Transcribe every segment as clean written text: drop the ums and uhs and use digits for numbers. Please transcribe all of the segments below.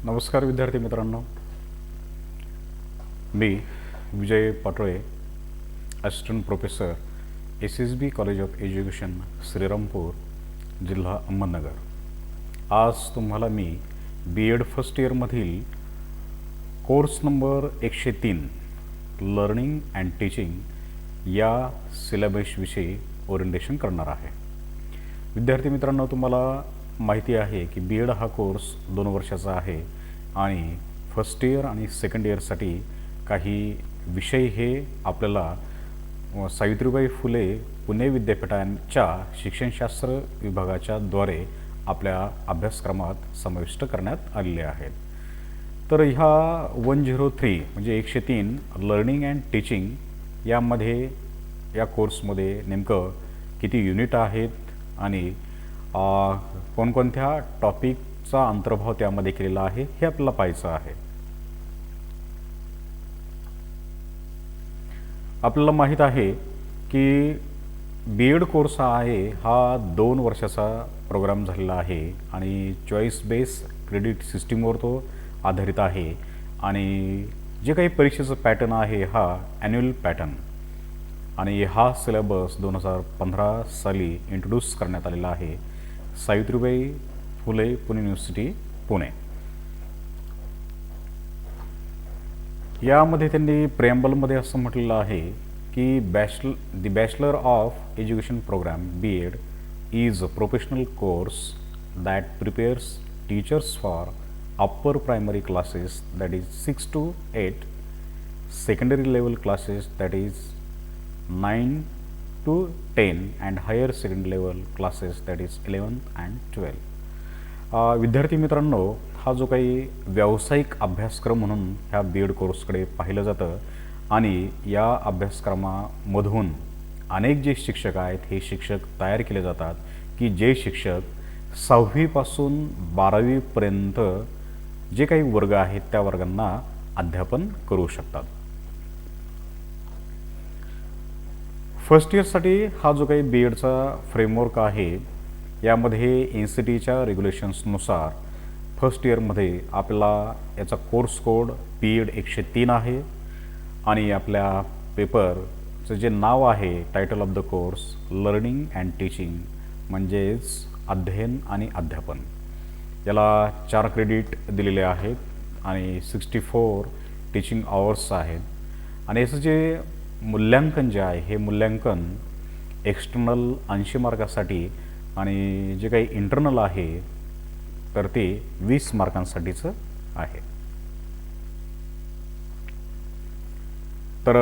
नमस्कार विद्यार्थी मित्रांनो, मी Vijay Patole, assistant professor SSB college of education, Shrirampur, जिल्हा अहमदनगर. आज तुम्हाला मी B.Ed फर्स्ट इयरमधील course number 103 learning and teaching या सिलेबसविषयी ओरिएंटेशन करणार आहे. विद्यार्थी मित्रांनो, तुम्हाला माहिती आहे की B.Ed हा कोर्स 2 वर्षाचा आहे आणि फर्स्ट इयर आणि सेकंड इयरसाठी काही विषय हे आपल्याला सावित्रीबाई फुले पुणे विद्यापीठाच्या शिक्षणशास्त्र विभागाच्या द्वारे आपल्या अभ्यासक्रमात समाविष्ट करण्यात आलेले आहेत. तर ह्या 103 म्हणजे 103 लर्निंग अँड टीचिंग यामध्ये या कोर्समध्ये नेमकं किती युनिट आहेत आणि कोणकोणत्या टॉपिकचा अंतर्भाव त्यामध्ये केलेला आहे हे आपल्याला पाहायचं आहे. आपल्याला माहीत आहे की B.Ed कोर्स हा 2 वर्षाचा प्रोग्राम झालेला आहे आणि चॉईस बेस क्रेडिट सिस्टीमवर तो आधारित आहे आणि जे काही परीक्षेचं पॅटर्न आहे हा ॲन्युअल पॅटर्न आणि हा सिलेबस 2015 साली इंट्रोड्यूस करण्यात आलेला आहे सावित्रीबाई फुले पुणे युनिव्हर्सिटी पुणे. यामध्ये त्यांनी प्रेम्बलमध्ये असं म्हटलेलं आहे की the bachelor of education programme B.Ed is a professional course that prepares teachers for upper primary classes that is 6 to 8, secondary level classes that is 9 to 10 and higher secondary level classes that is 11 and 12. विद्यार्थी मित्रांनो, हा जो काही व्यावसायिक अभ्यासक्रम म्हणून ह्या B.Ed कोर्सकडे पाहिलं जातं आणि या अभ्यासक्रमामधून अनेक जे शिक्षक आहेत हे शिक्षक तयार केले जातात की जे शिक्षक 6वी पासून 12वी पर्यंत जे काही वर्ग आहेत त्या वर्गांना अध्यापन करू शकतात. फर्स्ट इयरसाठी हा जो काही B.Edचा फ्रेमवर्क आहे यामध्ये NCTच्या रेग्युलेशन्सनुसार फर्स्ट इयरमध्ये आपल्याला याचा कोर्स कोड B.Ed 103 आहे आणि आपल्या पेपरचं जे नाव आहे title of the course learning and teaching म्हणजेच अध्ययन आणि अध्यापन. याला 4 क्रेडिट दिलेले आहेत आणि 64 टीचिंग आवर्स आहेत आणि याचं जे मूल्यांकन जे आहे हे मूल्यांकन एक्सटर्नल 80 मार्कासाठी आणि जे काही इंटरनल आहे तर ते 20 मार्कांसाठीचं आहे. तर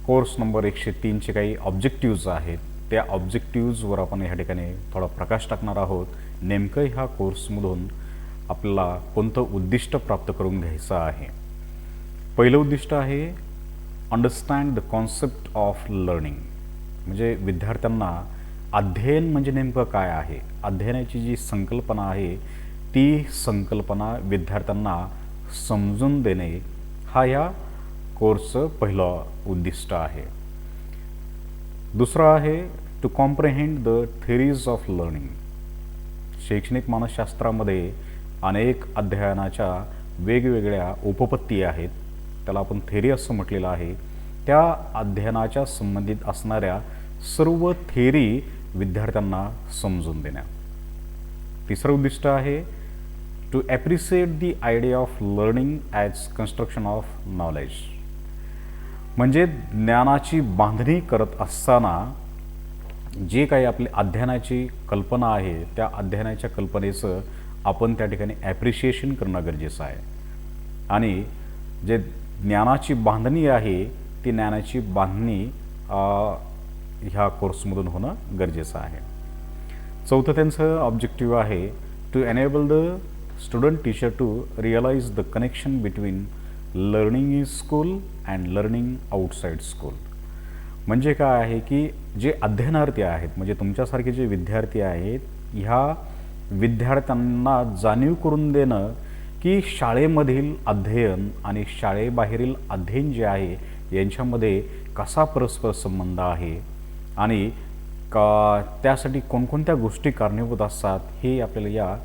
कोर्स नंबर 103चे काही ऑब्जेक्टिव्ज आहेत त्या ऑब्जेक्टिव्जवर आपण ह्या ठिकाणी थोडा प्रकाश टाकणार आहोत. नेमकं ह्या कोर्समधून आपल्याला कोणतं उद्दिष्ट प्राप्त करून घ्यायचं आहे. पहिलं उद्दिष्ट आहे understand the concept of learning, म्हणजे विद्यार्थ्यांना अध्ययन म्हणजे नेमकं काय आहे, अध्ययनाची जी संकल्पना आहे ती संकल्पना विद्यार्थ्यांना समजून देणे हा या कोर्सचं पहिलं उद्दिष्ट आहे. दुसरं आहे to comprehend the theories of learning. शैक्षणिक मानसशास्त्रामध्ये अनेक अध्ययनाच्या वेगवेगळ्या उपपत्ती आहेत, त्याला आपण थेरी असं म्हटलेलं आहे. त्या अध्ययनाच्या संबंधित असणाऱ्या सर्व थेरी विद्यार्थ्यांना समजून देण्या. तिसरं उद्दिष्ट आहे to appreciate the idea of learning as construction of knowledge, म्हणजे ज्ञानाची बांधणी करत असताना जे काही आपली अध्ययनाची कल्पना आहे त्या अध्ययनाच्या कल्पनेचं आपण त्या ठिकाणी ॲप्रिशिएशन करणं गरजेचं आहे आणि जे ज्ञानाची बांधणी आहे ती ज्ञानाची बांधणी ह्या कोर्समधून होणं गरजेचं आहे. चौथं त्यांचं ऑब्जेक्टिव्ह आहे to enable the student teacher to realise the connection between learning in school and learning outside school. म्हणजे काय आहे की जे अध्ययनार्थी आहेत म्हणजे तुमच्यासारखे जे विद्यार्थी आहेत ह्या विद्यार्थ्यांना जाणीव करून देणं की शाळेमधील अध्ययन आणि शाळेबाहेरील अध्ययन जे आहे यांच्यामध्ये कसा परस्पर संबंध आहे आणि त्यासाठी कोणकोणत्या गोष्टी कारणीभूत असतात हे आपल्याला या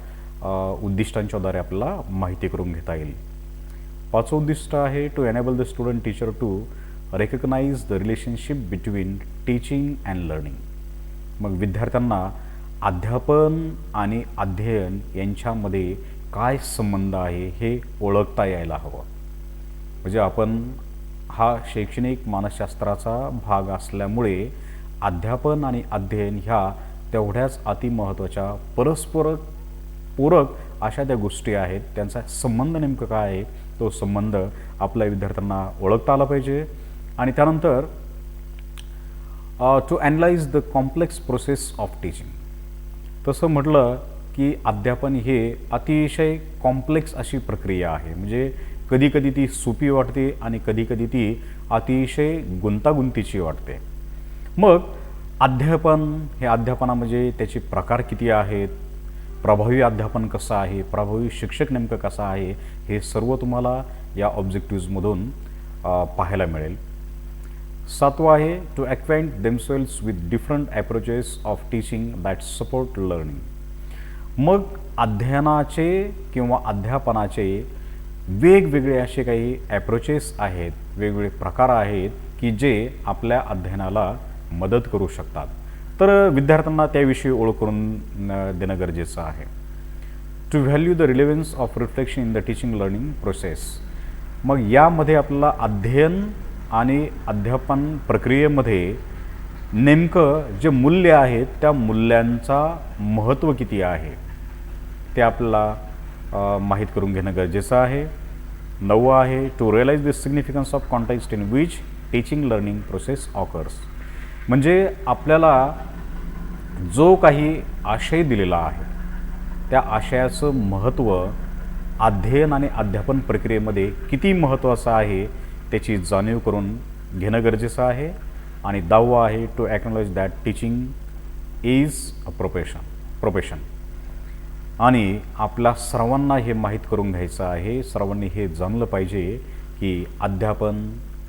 उद्दिष्टांच्याद्वारे आपल्याला माहिती करून घेता येईल. पाचवं उद्दिष्ट आहे to enable the student teacher to recognise the relationship between teaching and learning. मग विद्यार्थ्यांना अध्यापन आणि अध्ययन यांच्यामध्ये काय संबंध आहे हे ओळखता यायला हवं. म्हणजे आपण हा शैक्षणिक मानसशास्त्राचा भाग असल्यामुळे अध्यापन आणि अध्ययन ह्या तेवढ्याच अतिमहत्त्वाच्या परस्पर पूरक अशा त्या गोष्टी आहेत. त्यांचा संबंध नेमकं काय आहे तो संबंध आपल्या विद्यार्थ्यांना ओळखता आला पाहिजे. आणि त्यानंतर to analyse the complex process of teaching. तसं म्हटलं की अध्यापन हे अतिशय कॉम्प्लेक्स अशी प्रक्रिया आहे. म्हणजे कधीकधी ती सोपी वाटते आणि कधीकधी ती अतिशय गुंतागुंतीची वाटते. मग अध्यापनामध्ये त्याचे प्रकार किती आहेत, प्रभावी अध्यापन कसं आहे, प्रभावी शिक्षक नेमकं कसं आहे, हे सर्व तुम्हाला या ऑब्जेक्टिव्हजमधून पाहायला मिळेल. सातवं आहे to acquaint themselves with different approaches of teaching that support learning. मग अध्ययनाचे किंवा अध्यापनाचे वेगवेगळे असे काही ॲप्रोचेस आहेत, वेगवेगळे प्रकार आहेत की जे आपल्या अध्ययनाला मदत करू शकतात. तर विद्यार्थ्यांना त्याविषयी ओळख करून देणं गरजेचं आहे. To value the relevance of reflection in the teaching learning process. मग यामध्ये आपल्याला अध्ययन आणि अध्यापन प्रक्रियेमध्ये नेमकं जे मूल्य आहेत त्या मूल्यांचा महत्त्व किती आहे ते आपल्याला माहीत करून घेणं गरजेचं आहे. नववं आहे to realise the significance of context in which teaching learning process occurs. म्हणजे आपल्याला जो काही आशय दिलेला आहे त्या आशयाचं महत्त्व अध्ययन आणि अध्यापन प्रक्रियेमध्ये किती महत्त्वाचं आहे त्याची जाणीव करून घेणं गरजेचं आहे. आणि 10वं आहे to acknowledge that teaching is a profession. आणि आपल्या सर्वांना हे माहीत करून घ्यायचं आहे, सर्वांनी हे जाणलं पाहिजे की अध्यापन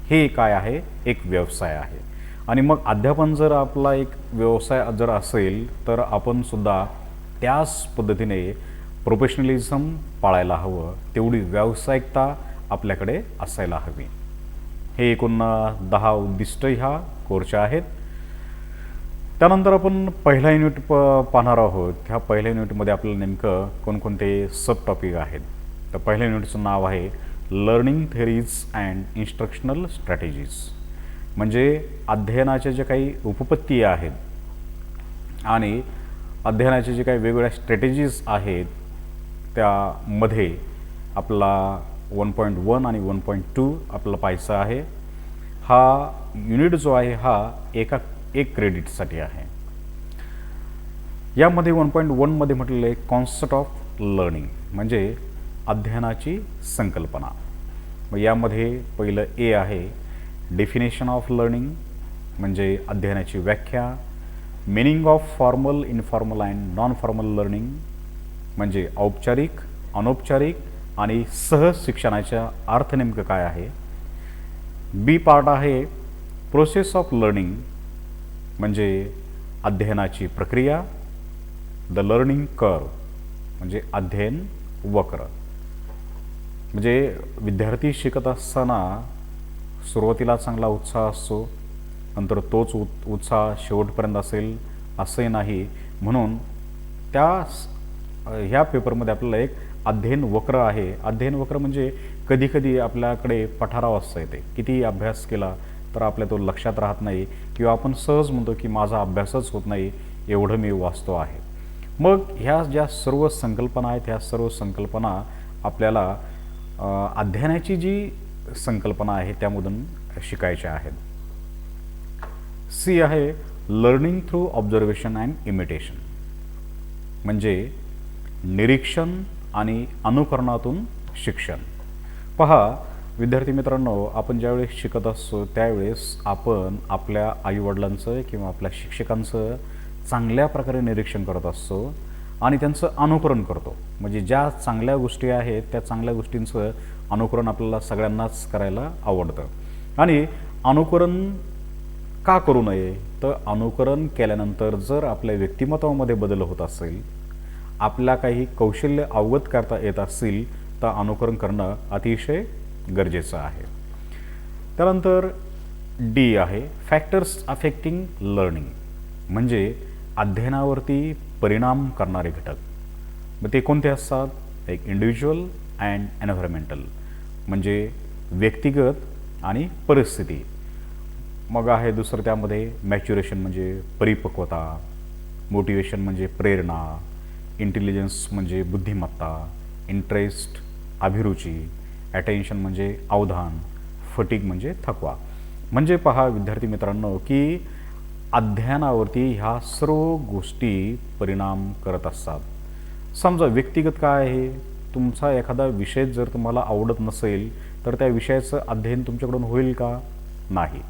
हे काय आहे, एक व्यवसाय आहे. आणि मग अध्यापन जर आपला एक व्यवसाय जर असेल तर आपण सुद्धा त्याच पद्धतीने प्रोफेशनलिझम पाळायला हवं, तेवढी व्यावसायिकता आपल्याकडे असायला हवी. हे एकूण 10 उद्दिष्ट ह्या कोर्सच्या आहेत. त्यानंतर आपण पहिला युनिट पाहणार आहोत. ह्या पहिल्या युनिटमध्ये आपल्याला नेमकं कोणकोणते सब टॉपिक आहेत. तर पहिल्या युनिटचं नाव आहे learning theories and instructional strategies. म्हणजे अध्ययनाचे जे काही उपपत्ती आहेत आणि अध्ययनाचे जे काही वेगवेगळ्या स्ट्रॅटेजीज आहेत त्यामध्ये आपला 1.1 आणि 1.2 आपल्याला पाहायचं आहे. हा युनिट जो आहे हा एक क्रेडिटसाठी आहे. यामध्ये 1.1 मध्ये म्हटलेलं आहे कॉन्सेप्ट ऑफ लर्निंग म्हणजे अध्ययनाची संकल्पना. मग यामध्ये पहिलं ए आहे डेफिनेशन ऑफ लर्निंग म्हणजे अध्ययनाची व्याख्या. Meaning of formal, informal and non formal learning म्हणजे औपचारिक, अनौपचारिक आणि सहज शिक्षणाचा अर्थ नेमकं काय आहे. बी पार्ट आहे प्रोसेस ऑफ लर्निंग म्हणजे अध्ययनाची प्रक्रिया. द लर्निंग कर्व म्हणजे अध्ययन वक्र. म्हणजे विद्यार्थी शिकत असताना सुरुवातीला चांगला उत्साह असतो, नंतर तोच उत्साह शेवटपर्यंत असेल असंही नाही. म्हणून ह्या पेपरमध्ये आपल्याला एक अध्ययन वक्र आहे. अध्ययन वक्र म्हणजे कधीकधी आपल्याकडे पठारावस्था येते, कितीही अभ्यास केला तर आपल्या तो लक्षात राहत नाही किंवा आपण सहज म्हणतो की माझा अभ्यासच होत नाही, एवढं मी वाचतो आहे. मग ह्या ज्या सर्व संकल्पना आहेत ह्या सर्व संकल्पना आपल्याला अध्ययनाची जी संकल्पना आहे त्यामधून शिकायच्या आहेत. सी आहे learning through observation and imitation म्हणजे निरीक्षण आणि अनुकरणातून शिक्षण. पहा विद्यार्थी मित्रांनो, आपण ज्यावेळेस शिकत असतो त्यावेळेस आपण आपल्या आईवडिलांचं किंवा आपल्या शिक्षकांचं चांगल्या प्रकारे निरीक्षण करत असतो आणि त्यांचं अनुकरण करतो. म्हणजे ज्या चांगल्या गोष्टी आहेत त्या चांगल्या गोष्टींचं अनुकरण आपल्याला सगळ्यांनाच करायला आवडतं. आणि अनुकरण का करू नये तर अनुकरण केल्यानंतर जर आपल्या व्यक्तिमत्वामध्ये बदल होत असेल आपल्या काही कौशल्य अवगत करता येत असतील तर अनुकरण करणं अतिशय गरजेचं आहे. त्यानंतर डी आहे फॅक्टर्स अफेक्टिंग लर्निंग, म्हणजे अध्ययनावरती परिणाम करणारे घटक. मग ते कोणते असतात? एक इंडिव्हिज्युअल अँड एन्व्हायरमेंटल, म्हणजे व्यक्तिगत आणि परिस्थिती. मग आहे दुसरं त्यामध्ये मॅच्युरेशन म्हणजे परिपक्वता, मोटिवेशन म्हणजे प्रेरणा, इंटेलिजन्स म्हणजे बुद्धिमत्ता, इंटरेस्ट अभिरुची, अटेन्शन म्हणजे अवधान, फटीग म्हणजे थकवा. म्हणजे पहा विद्यार्थी मित्रांनो की अध्ययनावरती ह्या सर्व गोष्टी परिणाम करत असतात. समजा व्यक्तिगत काय आहे, तुमचा एखादा विषय जर तुम्हाला आवडत नसेल तर त्या विषयाचं अध्ययन तुमच्याकडून होईल का? नाही.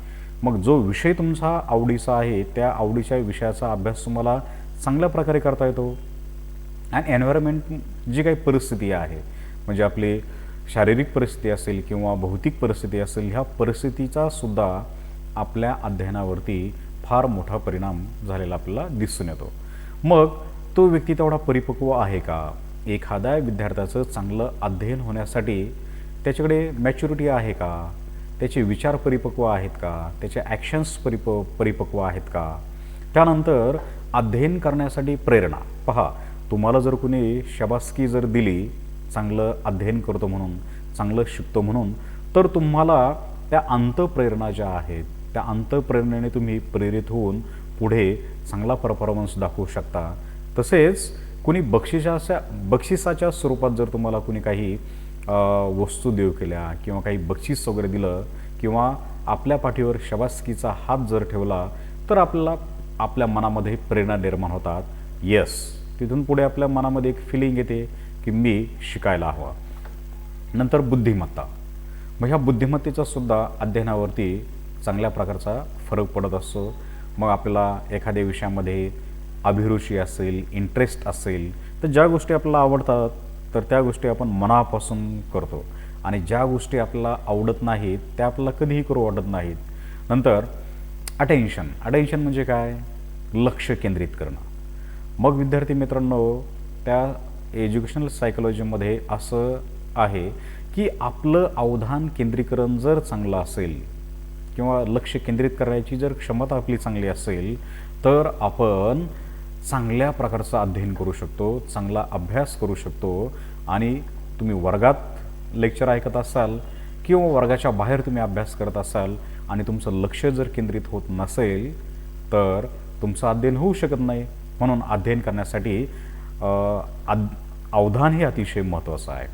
मग जो विषय तुमचा आवडीचा आहे त्या आवडीच्या विषयाचा अभ्यास तुम्हाला चांगल्या प्रकारे करता येतो. आणि एन्व्हायरमेंट जी काही परिस्थिती आहे, म्हणजे आपली शारीरिक परिस्थिती असेल किंवा भौतिक परिस्थिती असेल, ह्या परिस्थितीचा सुद्धा आपल्या अध्ययनावरती फार मोठा परिणाम झालेला आपल्याला दिसून येतो. मग तो व्यक्ती तेवढा परिपक्व आहे का? एखाद्या विद्यार्थ्याचं चांगलं अध्ययन होण्यासाठी त्याच्याकडे मॅच्युरिटी आहे का? त्याचे विचार परिपक्व आहेत का? त्याचे ॲक्शन्स परिपक्व आहेत का? त्यानंतर अध्ययन करण्यासाठी प्रेरणा. पहा, तुम्हाला जर कोणी शाबासकी जर दिली चांगलं अध्ययन करतो म्हणून, चांगलं शिकतो म्हणून, तर तुम्हाला त्या अंतःप्रेरणा ज्या आहेत त्या अंतःप्रेरणेने तुम्ही प्रेरित होऊन पुढे चांगला परफॉर्मन्स दाखवू शकता. तसेच कोणी बक्षिसाच्या स्वरूपात जर तुम्हाला कोणी काही वस्तू देऊ केल्या किंवा काही बक्षीस वगैरे दिलं किंवा आपल्या पाठीवर शाबासकीचा हात जर ठेवला तर आपल्याला आपल्या मनामध्ये प्रेरणा निर्माण होतात. येस, तिथून पुढे आपल्या मनामध्ये एक फिलिंग येते की मी शिकायला हवा. नंतर बुद्धिमत्ता. मग ह्या बुद्धिमत्तेचा सुद्धा अध्ययनावरती चांगल्या प्रकारचा फरक पडत असतो. मग आपल्याला एखाद्या विषयामध्ये अभिरुची असेल, इंटरेस्ट असेल, तर ज्या गोष्टी आपल्याला आवडतात तर त्या गोष्टी आपण मनापासून करतो आणि ज्या गोष्टी आपल्याला आवडत नाहीत त्या आपल्याला कधीही करू वाटत नाहीत. नंतर अटेन्शन. अटेन्शन म्हणजे काय? लक्ष केंद्रित करणं. मग विद्यार्थी मित्रांनो, त्या एज्युकेशनल सायकोलॉजीमध्ये असं आहे की आपलं अवधान केंद्रीकरण जर चांगलं असेल किंवा लक्ष केंद्रित करायची जर क्षमता आपली चांगली असेल तर आपण चांगल्या प्रकारचं अध्ययन करू शकतो, चांगला अभ्यास करू शकतो. आणि तुम्ही वर्गात लेक्चर ऐकत असाल किंवा वर्गाच्या बाहेर तुम्ही अभ्यास करत असाल आणि तुमचं लक्ष जर केंद्रित होत नसेल तर तुमचं अध्ययन होऊ शकत नाही. म्हणून अध्ययन करण्यासाठी अवधान हे अतिशय महत्त्वाचं आहे.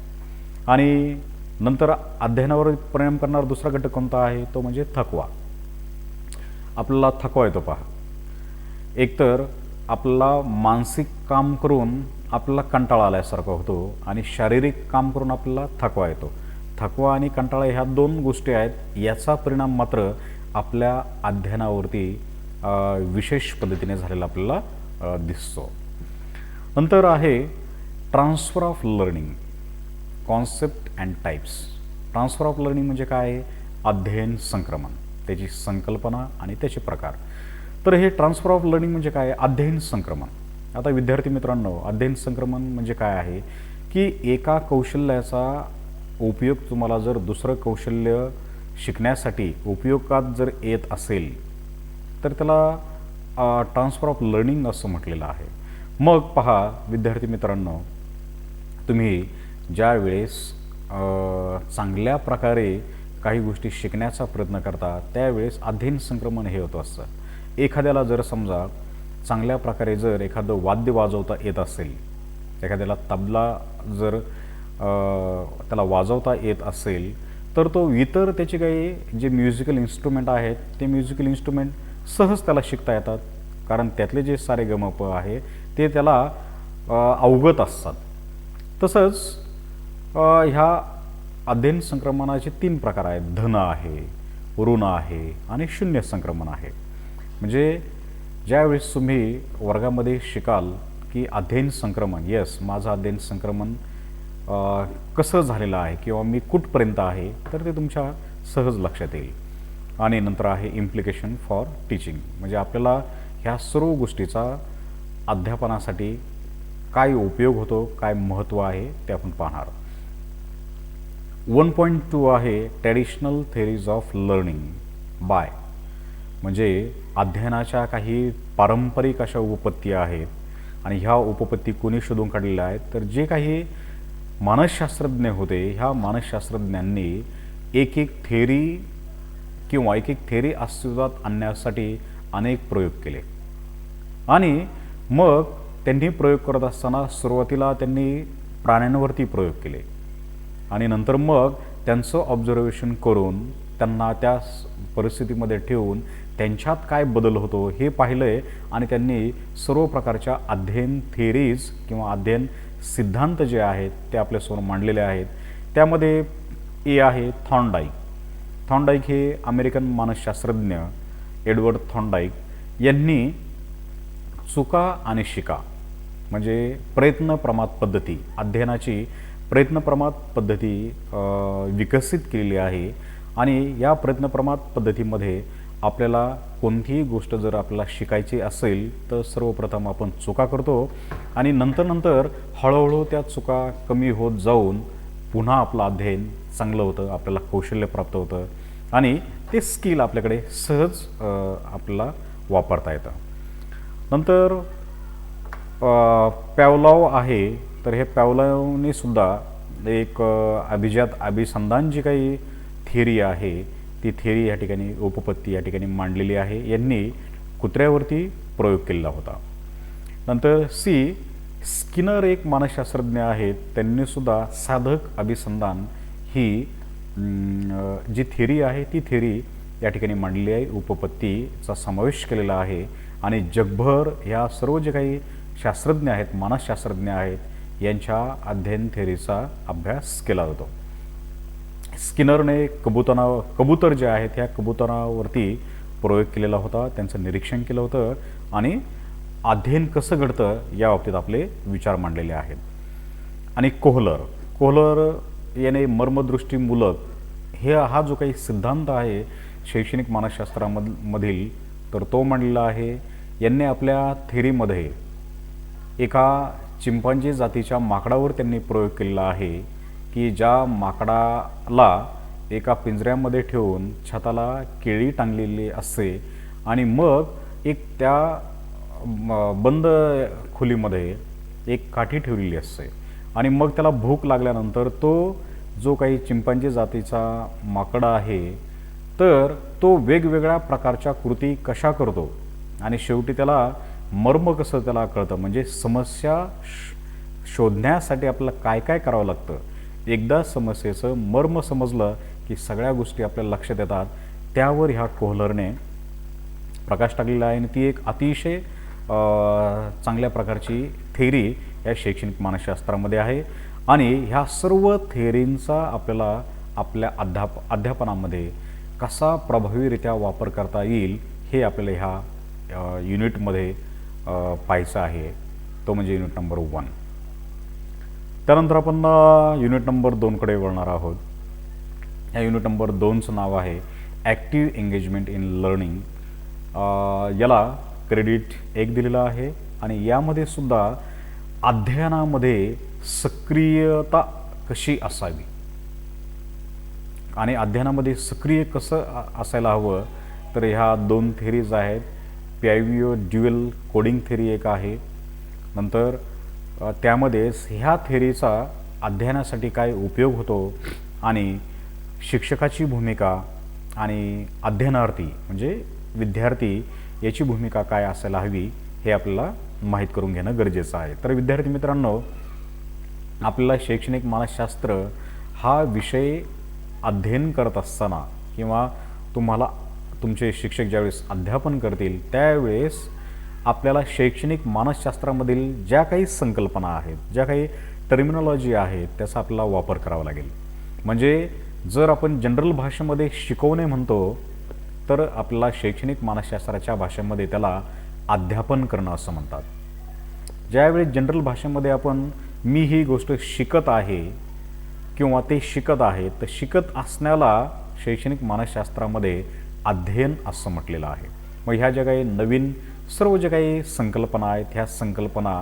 आणि नंतर अध्ययनावर परिणाम करणारा दुसरा घटक कोणता आहे? तो म्हणजे थकवा. आपल्याला थकवा येतो. पहा, एकतर आपल्याला मानसिक काम करून आपल्याला कंटाळा आल्यासारखा होतो आणि शारीरिक काम करून आपल्याला थकवा येतो. थकवा आणि कंटाळा ह्या दोन गोष्टी आहेत. याचा परिणाम मात्र आपल्या अध्ययनावरती विशेष पद्धतीने झालेला आपल्याला दिसतो. नंतर आहे transfer of learning, concept and types. Transfer of learning म्हणजे काय? अध्ययन संक्रमण, त्याची संकल्पना आणि त्याचे प्रकार. तर हे ट्रान्सफर ऑफ लर्निंग म्हणजे काय? अध्ययन संक्रमण. आता विद्यार्थी मित्रांनो, अध्ययन संक्रमण म्हणजे काय आहे की एका कौशल्याचा उपयोग तुम्हाला जर दुसरं कौशल्य शिकण्यासाठी उपयोगात जर येत असेल तर त्याला ट्रान्सफर ऑफ लर्निंग असं म्हटलेलं आहे. मग पहा विद्यार्थी मित्रांनो, तुम्ही ज्या वेळेस चांगल्या प्रकारे काही गोष्टी शिकण्याचा प्रयत्न करता त्यावेळेस अध्ययन संक्रमण हे होत असतं. एखाद्याला जर समजा चांगल्या प्रकारे जर एखादं वाद्य वाजवता येत असेल, एखाद्याला तबला जर त्याला वाजवता येत असेल तर तो इतर त्याचे काही जे म्युझिकल इन्स्ट्रुमेंट आहेत ते म्युझिकल इन्स्ट्रुमेंट सहज त्याला शिकता येतात, कारण त्यातले जे सारे गमप आहे ते त्याला अवगत असतात. तसंच ह्या अध्ययन संक्रमणाचे 3 प्रकार आहेत. धन आहे, ऋण आहे आणि शून्य संक्रमण आहे. म्हणजे ज्यावेळेस तुम्ही वर्गामध्ये शिकाल की अध्ययन संक्रमण, येस माझं अध्ययन संक्रमण कसं झालेलं आहे किंवा मी कुठपर्यंत आहे, तर ते तुमच्या सहज लक्षात येईल. आणि नंतर आहे इम्प्लिकेशन फॉर टीचिंग, म्हणजे आपल्याला ह्या सर्व गोष्टीचा अध्यापनासाठी काय उपयोग होतो, काय महत्त्व आहे ते आपण पाहणार. 1.2 आहे traditional theories of learning by, म्हणजे अध्ययनाच्या काही पारंपरिक अशा उपपत्ती आहेत आणि ह्या उपपत्ती कोणी शोधून काढलेल्या आहेत, तर जे काही मानसशास्त्रज्ञ होते ह्या मानसशास्त्रज्ञांनी एक एक थेरी किंवा एक एक थेरी अस्तित्वात आणण्यासाठी अनेक प्रयोग केले. आणि मग त्यांनी प्रयोग करत असताना सुरुवातीला त्यांनी प्राण्यांवरती प्रयोग केले आणि नंतर मग त्यांचं ऑब्झर्वेशन करून त्यांना त्या परिस्थितीमध्ये ठेवून त्यांच्यात काय बदल होतो हे पाहिलं आहे आणि त्यांनी सर्व प्रकारच्या अध्ययन थेरीज किंवा अध्ययन सिद्धांत जे आहेत ते आपल्यासमोर मांडलेले आहेत. त्यामध्ये ए आहे थॉर्नडाईक. थॉर्नडाईक हे अमेरिकन मानसशास्त्रज्ञ एडवर्ड थॉर्नडाईक यांनी चुका आणि शिका म्हणजे प्रयत्न प्रमाद पद्धती, अध्ययनाची प्रयत्न प्रमाद पद्धती विकसित केलेली आहे. आणि या प्रयत्न प्रमाद पद्धतीमध्ये आपल्याला कोणतीही गोष्ट जर आपल्याला शिकायची असेल तर सर्वप्रथम आपण चुका करतो आणि नंतर हळूहळू त्या चुका कमी होत जाऊन पुन्हा आपलं अध्ययन चांगलं होतं, आपल्याला कौशल्य प्राप्त होतं आणि ते स्किल आपल्याकडे सहज आपल्याला वापरता येतं. नंतर पॅवलॉव आहे, तर हे पॅवलॉवने सुद्धा एक अभिजात अभिसंधान जी काही थिअरी आहे ती थिअरी या ठिकाणी उपपत्ती या ठिकाणी मांडलेली आहे. यांनी कुत्र्यावरती प्रयोग केलेला होता. नंतर सी स्किनर एक मानसशास्त्रज्ञ आहेत, त्यांनी सुद्धा साधक अभिसंधान ही जी थिअरी आहे ती थिअरी या ठिकाणी मांडलेली आहे, उपपत्तीचा समावेश केलेला आहे. आणि जगभर ह्या सर्व जे काही शास्त्रज्ञ आहेत, मानसशास्त्रज्ञ आहेत, यांच्या अध्ययन थेरीचा अभ्यास केला जातो. स्किनरने कबूतर जे आहेत ह्या कबुतरावरती प्रयोग केलेला होता, त्यांचं निरीक्षण केलं होतं आणि अध्ययन कसं घडतं या बाबतीत आपले विचार मांडलेले आहेत. आणि कोहलर याने मर्मदृष्टीमूलक हा जो काही सिद्धांत आहे शैक्षणिक मानसशास्त्रामधील तर तो मांडलेला आहे. यांनी आपल्या थेरीमध्ये एका चिंपांजी जातीच्या माकडावर त्यांनी प्रयोग केलेला आहे की ज्या माकडाला एका पिंजऱ्यामध्ये ठेवून छताला केळी टांगलेली असते आणि मग एक त्या बंद खोलीमध्ये एक काठी ठेवलेली असते आणि मग त्याला भूक लागल्यानंतर तो जो काही चिंपांजी जातीचा माकडा आहे तर तो वेगवेगळ्या प्रकारच्या कृती कशा करतो आणि शेवटी त्याला मर्म कसं त्याला कळतं, म्हणजे समस्या शोधण्यासाठी आपल्याला काय काय करावं लागतं. एकदा समस्येचं मर्म समजलं की सगळ्या गोष्टी आपल्याला लक्षात येतात. त्यावर ह्या कोहलरने प्रकाश टाकलेला आहे आणि ती एक अतिशय चांगल्या प्रकारची थेरी या शैक्षणिक मानसशास्त्रामध्ये आहे. आणि ह्या सर्व थेरींचा आपल्याला आपल्या अध्यापनामध्ये कसा प्रभावीरित्या वापर करता येईल हे आपल्याला ह्या युनिटमध्ये पाहायचं आहे, तो म्हणजे युनिट नंबर 1. त्यानंतर आपण युनिट नंबर 2कडे वळणार आहोत. या युनिट नंबर 2चं नाव आहे ॲक्टिव्ह एंगेजमेंट इन लर्निंग. याला क्रेडिट 1 दिलेलं आहे आणि यामध्ये सुद्धा अध्ययनामध्ये सक्रियता कशी असावी आणि अध्ययनामध्ये सक्रिय कसं असायला हवं, तर ह्या 2 थेरीज आहेत. पॅव्हिओ ड्युअल कोडिंग थेरी एक आहे. नंतर त्यामध्येच ह्या थेरीचा अध्ययनासाठी काय उपयोग होतो आणि शिक्षकाची भूमिका आणि अध्ययनार्थी म्हणजे विद्यार्थी याची भूमिका काय असायला हवी हे आपल्याला माहीत करून घेणं गरजेचं आहे. तर विद्यार्थी मित्रांनो, आपल्याला शैक्षणिक मानसशास्त्र हा विषय अध्ययन करत असताना किंवा तुम्हाला तुमचे शिक्षक ज्यावेळेस अध्यापन करतील त्यावेळेस आपल्याला शैक्षणिक मानसशास्त्रामधील ज्या काही संकल्पना आहेत, ज्या काही टर्मिनॉलॉजी आहेत त्याचा आपल्याला वापर करावा लागेल. म्हणजे जर आपण जनरल भाषेमध्ये शिकवणे म्हणतो तर आपल्याला शैक्षणिक मानसशास्त्राच्या भाषेमध्ये त्याला अध्यापन करणं असं म्हणतात. ज्यावेळी जनरल भाषेमध्ये आपण मी ही गोष्ट शिकत आहे किंवा ते शिकत आहे, तर शिकत असण्याला शैक्षणिक मानसशास्त्रामध्ये अध्ययन असं म्हटलेलं आहे. मग ह्या ज्या काही नवीन सर्व ज्या काही संकल्पना आहेत ह्या संकल्पना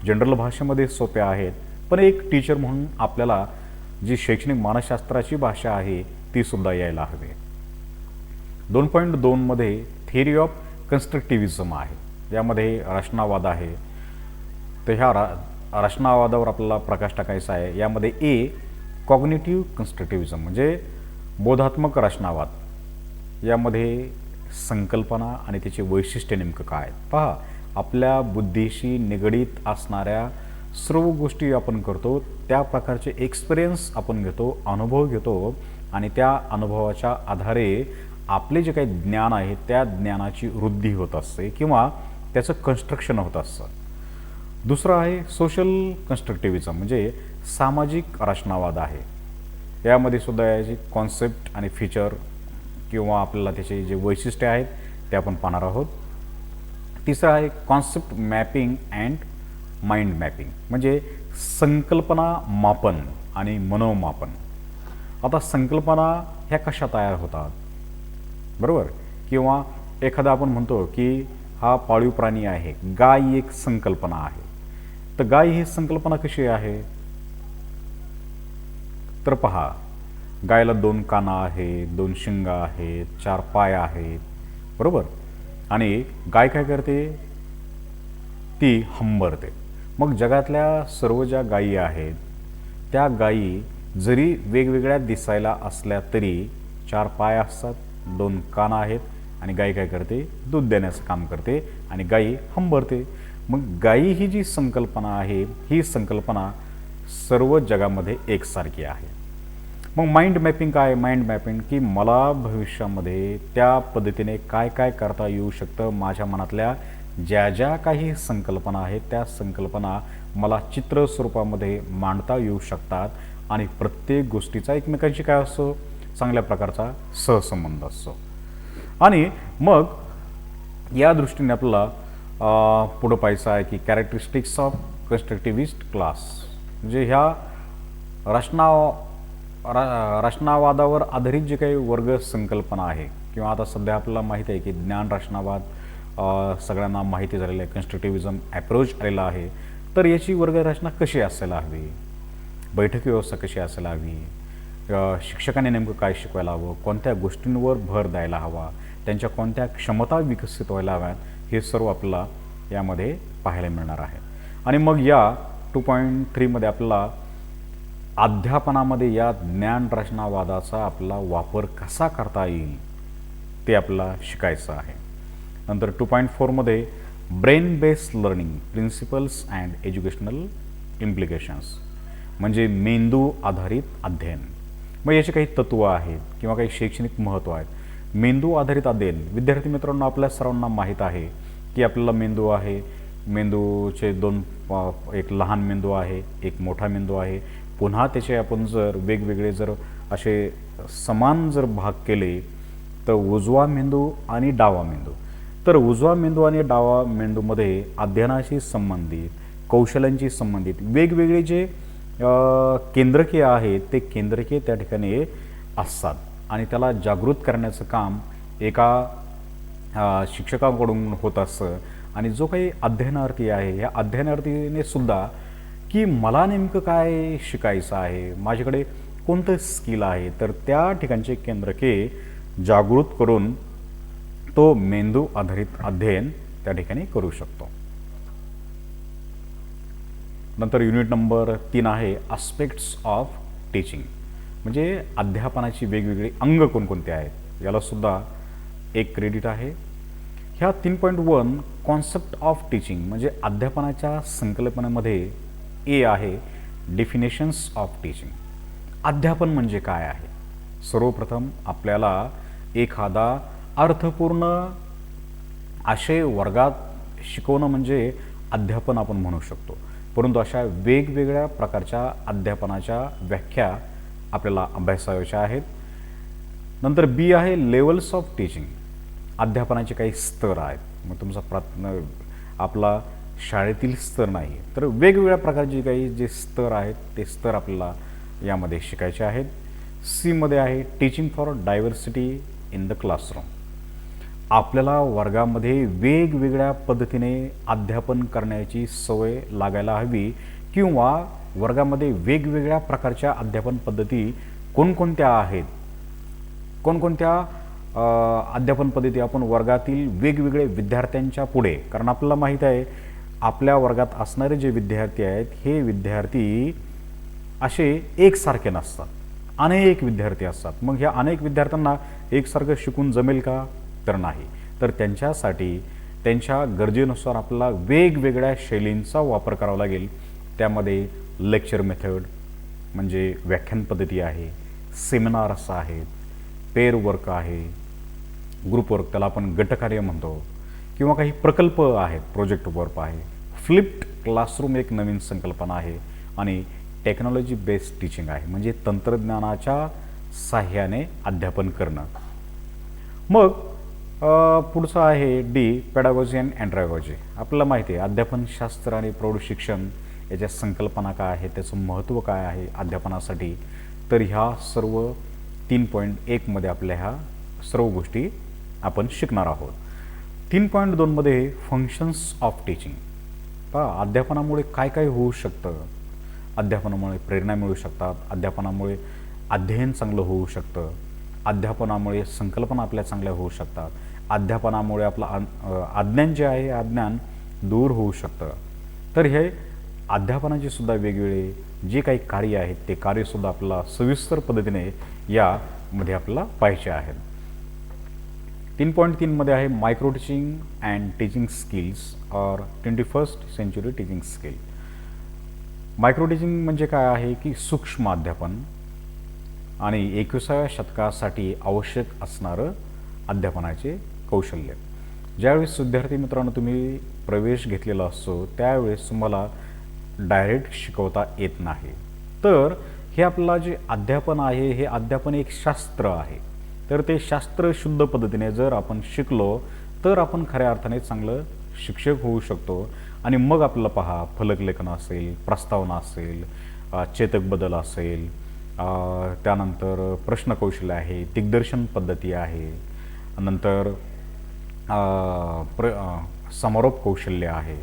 जनरल भाषेमध्ये सोप्या आहेत, पण एक टीचर म्हणून आपल्याला जी शैक्षणिक मानसशास्त्राची भाषा आहे ती सुद्धा यायला हवी. 2.2 मध्ये थिअरी ऑफ कन्स्ट्रक्टिव्हिझम आहे, यामध्ये रचनावाद आहे. तर ह्या रचनावादावर आपल्याला प्रकाश टाकायचा आहे. यामध्ये ए कॉग्निटिव्ह कन्स्ट्रक्टिव्हिझम म्हणजे बोधात्मक रचनावाद. यामध्ये संकल्पना आणि त्याचे वैशिष्ट्य नेमकं काय. पहा, आपल्या बुद्धीशी निगडीत असणाऱ्या सर्व गोष्टी आपण करतो, त्या प्रकारचे एक्सपिरियन्स आपण घेतो, अनुभव घेतो आणि त्या अनुभवाच्या आधारे आपले जे काही ज्ञान आहे त्या ज्ञानाची वृद्धी होत असते किंवा त्याचं कन्स्ट्रक्शन होत असतं. दुसरं आहे सोशल कन्स्ट्रक्टिव्हिझम म्हणजे सामाजिक रचनावाद आहे. यामध्ये सुद्धा याची कॉन्सेप्ट आणि फीचर किंवा आपल्याला त्याचे जे वैशिष्ट्य आहेत ते आपण पाहणार आहोत. तिसरं आहे concept mapping and mind mapping म्हणजे संकल्पना मापन आणि मनोमापन. आता संकल्पना ह्या कशा तयार होतात, बरोबर, किंवा एखादा आपण म्हणतो की हा पाळीव प्राणी आहे, गाय एक संकल्पना आहे. तर गाय ही संकल्पना कशी आहे, तर पहा, गायला 2 कानं आहेत, 2 शिंग आहेत, 4 पाय आहेत, बरोबर. आणि गाय काय करते, ती हंबरते. मग जगातल्या सर्व ज्या गायी आहेत त्या गायी जरी वेगवेगळ्या दिसायला असल्या तरी 4 पाय असतात, 2 कानं आहेत आणि गाय काय करते, दूध देण्याचं काम करते आणि गायी हंबरते. मग गायी ही जी संकल्पना आहे ही संकल्पना सर्व जगामध्ये एकसारखी आहे. मग माइंड मॅपिंग काय. माइंड मॅपिंग की मला भविष्यामध्ये त्या पद्धतीने काय काय करता येऊ शकतं, माझ्या मनातल्या ज्या ज्या काही संकल्पना आहेत त्या संकल्पना मला चित्र स्वरूपामध्ये मांडता येऊ शकतात आणि प्रत्येक गोष्टीचा एकमेकांशी काय असतो, चांगल्या प्रकारचा सहसंबंध असतो. आणि मग या दृष्टीने आपल्याला पुढं पाहायचं आहे की कॅरेक्टरिस्टिक्स ऑफ कन्स्ट्रक्टिव्हिस्ट क्लास म्हणजे ह्या रचनावादावर आधारित जे काही वर्ग संकल्पना आहे किंवा आता सध्या आपल्याला माहीत आहे की ज्ञान रचनावाद सगळ्यांना माहिती झालेलं आहे, कन्स्ट्रक्टिव्हिझम ॲप्रोच आलेला आहे. तर याची वर्गरचना कशी असायला हवी, बैठक व्यवस्था कशी असायला हवी, शिक्षकांनी नेमकं काय शिकवायला हवं, कोणत्या गोष्टींवर भर द्यायला हवा, त्यांच्या कोणत्या क्षमता विकसित व्हायला हव्यात, हे सर्व आपल्याला यामध्ये पाहायला मिळणार आहे. आणि मग या 2.3 मध्ये आपल्याला अध्यापनामध्ये या ज्ञान रचनावादाचा आपला वापर कसा करता येईल ते आपल्याला शिकायचं आहे. नंतर 2.4 मध्ये brain based learning principles and educational implications म्हणजे मेंदू आधारित अध्ययन. मग याचे काही तत्त्व आहेत किंवा काही शैक्षणिक महत्त्व आहेत. मेंदू आधारित अध्ययन, विद्यार्थी मित्रांनो, आपल्या सर्वांना माहीत आहे की आपल्याला मेंदू आहे, मेंदूचे 2 एक लहान मेंदू आहे, एक मोठा मेंदू आहे. पुन्हा त्याचे आपण जर वेगवेगळे जर असे समान जर भाग केले तर उजवा मेंदू आणि डावा मेंदू. तर उजवा मेंदू आणि डावा मेंदूमध्ये अध्ययनाशी संबंधित, कौशल्यांशी संबंधित वेगवेगळे जे केंद्रके आहेत ते केंद्रके त्या ठिकाणी असतात आणि त्याला जागृत करण्याचं काम एका शिक्षकाकडून होत असतं. आणि जो काही अध्ययनार्थी आहे या अध्ययनार्थीने सुद्धा की मला नेमकं काय शिकायचं आहे, माझ्याकडे कोणतं स्किल आहे, तर त्या ठिकाणचे केंद्रके जागृत करून तो मेंदू आधारित अध्ययन त्या ठिकाणी करू शकतो. नंतर युनिट नंबर 3 आहे आस्पेक्ट्स ऑफ टीचिंग म्हणजे अध्यापनाची वेगवेगळी अंग कोणकोणते आहेत, याला सुद्धा एक क्रेडिट आहे. ह्या 3.1 कॉन्सेप्ट ऑफ टीचिंग म्हणजे अध्यापनाच्या संकल्पनेमध्ये ए आहे डेफिनेशन्स ऑफ टीचिंग. अध्यापन म्हणजे काय आहे. सर्वप्रथम आपल्याला एखादा अर्थपूर्ण आशय वर्गात शिकवणं म्हणजे अध्यापन आपण म्हणू शकतो. परंतु अशा वेगवेगळ्या प्रकारच्या अध्यापनाच्या व्याख्या आपल्याला अभ्यासाव्याच्या आहेत. नंतर बी आहे लेवल्स ऑफ टीचिंग. अध्यापनाचे काही स्तर आहेत. मग तुमचा आपला शाळेतील स्तर नाही तर वेगवेगळ्या प्रकारचे काही जे स्तर आहेत ते स्तर आपल्याला यामध्ये शिकायचे आहेत. सी मध्ये आहे teaching for diversity in the classroom. आपल्याला वर्गामध्ये वेगवेगळ्या पद्धतीने अध्यापन करण्याची सवय लागायला हवी किंवा वर्गामध्ये वेगवेगळ्या प्रकारच्या अध्यापन पद्धती कोणकोणत्या आहेत, कोणकोणत्या अध्यापन पद्धती आपण वर्गातील वेगवेगळे विद्यार्थ्यांच्या पुढे, कारण आपल्याला माहीत आहे आपल्या वर्गात असणारे जे विद्यार्थी आहेत हे विद्यार्थी असे एकसारखे नसतात, अनेक विद्यार्थी असतात. मग ह्या अनेक विद्यार्थ्यांना एकसारखं शिकून जमेल का? तर नाही. तर त्यांच्यासाठी त्यांच्या गरजेनुसार आपल्याला वेगवेगळ्या शैलींचा वापर करावा लागेल. त्यामध्ये लेक्चर मेथड म्हणजे व्याख्यान पद्धती आहे, सेमिनार्स आहेत, पेअर वर्क आहे, ग्रुप वर्क त्याला आपण गटकार्य म्हणतो, किंवा काही प्रकल्प आहेत, प्रोजेक्ट वर्क आहे, फ्लिप्ड क्लासरूम एक नवीन संकल्पना आहे, आणि टेक्नॉलॉजी बेस्ड टीचिंग आहे म्हणजे तंत्रज्ञानाच्या साह्याने अध्यापन करणं. मग पुढचं आहे डी, पेडागॉजी अँड अँड्रागॉजी. आपल्याला माहिती आहे अध्यापनशास्त्र आणि प्रौढ शिक्षण याच्या संकल्पना काय आहे, त्याचं महत्त्व काय आहे अध्यापनासाठी. तर ह्या सर्व 3.1 मध्ये आपल्या ह्या सर्व गोष्टी आपण शिकणार आहोत. 3.2 मध्ये फंक्शन्स ऑफ टीचिंग. पहा अध्यापनामुळे काय काय होऊ शकतं. अध्यापनामुळे प्रेरणा मिळू शकतात, अध्यापनामुळे अध्ययन चांगलं होऊ शकतं, अध्यापनामुळे संकल्पना आपल्या चांगल्या होऊ शकतात, अध्यापनामुळे आपलं अज्ञान जे आहे अज्ञान दूर होऊ शकतं. तर हे अध्यापनाचे सुद्धा वेगवेगळे जे काही कार्य आहेत ते कार्यसुद्धा आपल्याला सविस्तर पद्धतीने यामध्ये आपल्याला पाहायचे आहेत. 3.3 मध्ये आहे micro teaching and teaching skills or 21st century teaching skill. Micro teaching म्हणजे काय आहे की सूक्ष्म अध्यापन आणि 21व्या शतकासाठी आवश्यक असणारं अध्यापनाचे कौशल्य. ज्यावेळेस विद्यार्थी मित्रांनो तुम्ही प्रवेश घेतलेला असतो त्यावेळेस तुम्हाला डायरेक्ट शिकवता येत नाही. तर हे आपलं जे अध्यापन आहे हे अध्यापन एक शास्त्र आहे. तर ते शास्त्र शुद्ध पद्धतीने जर आपण शिकलो तर आपण खऱ्या अर्थाने चांगलं शिक्षक होऊ शकतो. आणि मग आपल्याला पहा फलकलेखन असेल, प्रस्तावना असेल, चेतक बदल असेल, त्यानंतर प्रश्नकौशल्य आहे, दिग्दर्शन पद्धती आहे, नंतर समारोप कौशल्य आहे.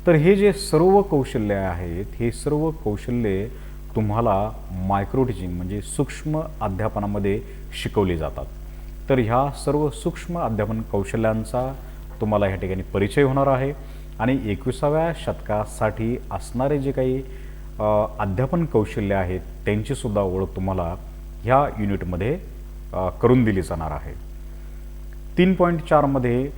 तर हे जे सर्व कौशल्य आहेत हे सर्व कौशल्ये तुम्हाला मायक्रो टीचिंग म्हणजे सूक्ष्म अध्यापनामध्ये शिकवली जातात. तर ह्या सर्व सूक्ष्म अध्यापन कौशल्यांचा तुम्हाला ह्या ठिकाणी परिचय होणार आहे. आणि 21व्या शतकासाठी असणारे जे काही अध्यापन कौशल्य आहेत त्यांचीसुद्धा ओळख तुम्हाला ह्या युनिटमध्ये करून दिली जाणार आहे. 3.4 मध्ये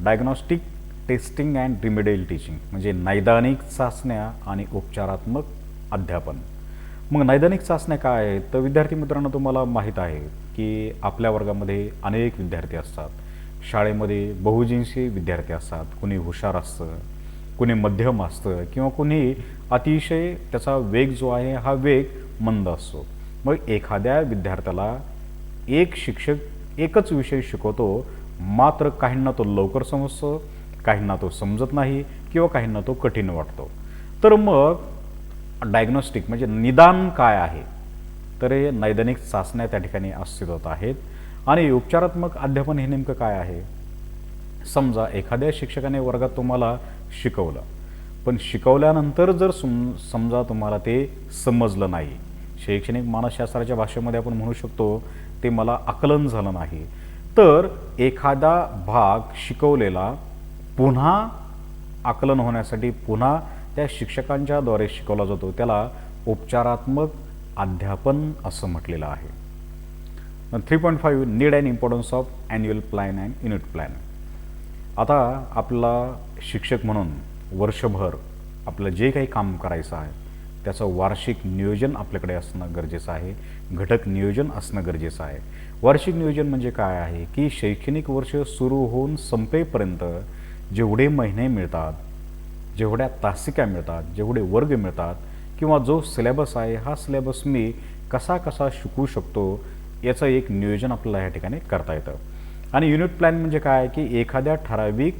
diagnostic testing and remedial teaching म्हणजे नैदानिक चाचण्या आणि उपचारात्मक अध्यापन. मग नैदानिक चाचण्या काय आहेत तर विद्यार्थी मित्रांनो तुम्हाला माहीत आहे की आपल्या वर्गामध्ये अनेक विद्यार्थी असतात. शाळेमध्ये बहुजिन्सी विद्यार्थी असतात. कुणी हुशार असतं, कुणी मध्यम असतं किंवा कुणी अतिशय त्याचा वेग जो आहे हा वेग मंद असतो. मग एखाद्या विद्यार्थ्याला एक शिक्षक एकच विषय शिकवतो, मात्र काहींना तो लवकर समजतो, काहींना तो समजत नाही किंवा काहींना तो कठीण वाटतो. तर मग डायग्नोस्टिक म्हणजे निदान काय आहे तर हे नैदानिक चाचण्या त्या ठिकाणी अस्तित्वात आहेत. आणि उपचारात्मक अध्यापन हे नेमकं काय आहे. समजा एखाद्या शिक्षकाने वर्गात तुम्हाला शिकवलं, पण शिकवल्यानंतर जर समजा तुम्हाला ते समजलं नाही, शैक्षणिक मानसशास्त्राच्या भाषेमध्ये आपण म्हणू शकतो ते मला आकलन झालं नाही, तर एखादा भाग शिकवलेला पुन्हा आकलन होण्यासाठी पुन्हा त्या शिक्षकांच्या द्वारे शिकवला जातो, त्याला उपचारात्मक अध्यापन असं म्हटलेलं आहे. 3.5 need and importance of annual plan and unit plan. आता आपला शिक्षक म्हणून वर्षभर आपलं जे काही काम करायचं आहे त्याचं वार्षिक नियोजन आपल्याकडे असणं गरजेचं आहे, घटक नियोजन असणं गरजेचं आहे. वार्षिक नियोजन म्हणजे काय आहे की शैक्षणिक वर्ष सुरू होऊन संपेपर्यंत जेवढे महिने मिळतात, जेवढ्या तासिका मिळतात, जेवढे वर्ग मिळतात किंवा जो सिलेबस आहे हा सिलेबस मी कसा कसा शिकवू शकतो याचं एक नियोजन आपल्याला या ठिकाणी करता येतं. आणि युनिट प्लॅन म्हणजे काय की एखाद्या ठराविक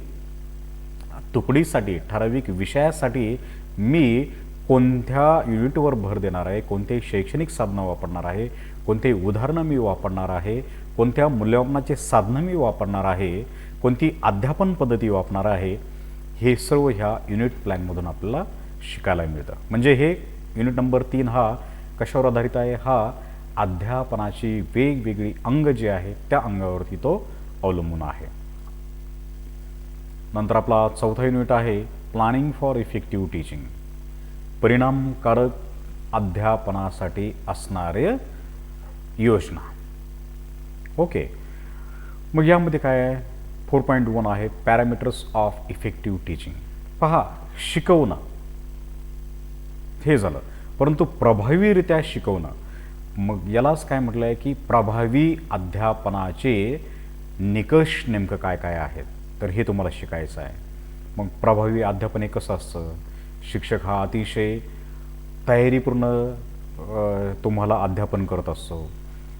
तुकडीसाठी, ठराविक विषयासाठी मी कोणत्या युनिटवर भर देणार आहे, कोणते शैक्षणिक साधनं वापरणार आहे, कोणते उदाहरणं मी वापरणार आहे, कोणत्या मूल्यमापनाचे साधनं मी वापरणार आहे, कोणती अध्यापन पद्धती वापरणार आहे, हे सर्व ह्या युनिट प्लॅनमधून आपल्याला शिकायला मिळतं. म्हणजे हे युनिट नंबर 3 हा कशावर आधारित आहे, हा अध्यापनाची वेगवेगळी अंग जे आहे त्या अंगावरती तो अवलंबून आहे. नंतर आपला चौथा युनिट आहे प्लॅनिंग फॉर इफेक्टिव्ह टीचिंग, परिणामकारक अध्यापनासाठी असणारे योजना. ओके, मग यामध्ये काय आहे, 4.1 आहे पॅरामीटर्स ऑफ इफेक्टिव्ह टीचिंग. पहा, शिकवणं हे झालं, परंतु प्रभावीरित्या शिकवणं, मग यालाच काय म्हटलं आहे की प्रभावी अध्यापनाचे निकष नेमकं काय काय आहेत, तर हे तुम्हाला शिकायचं आहे. मग प्रभावी अध्यापन हे कसं असतं, शिक्षक हा अतिशय तयारीपूर्ण तुम्हाला अध्यापन करत असतो,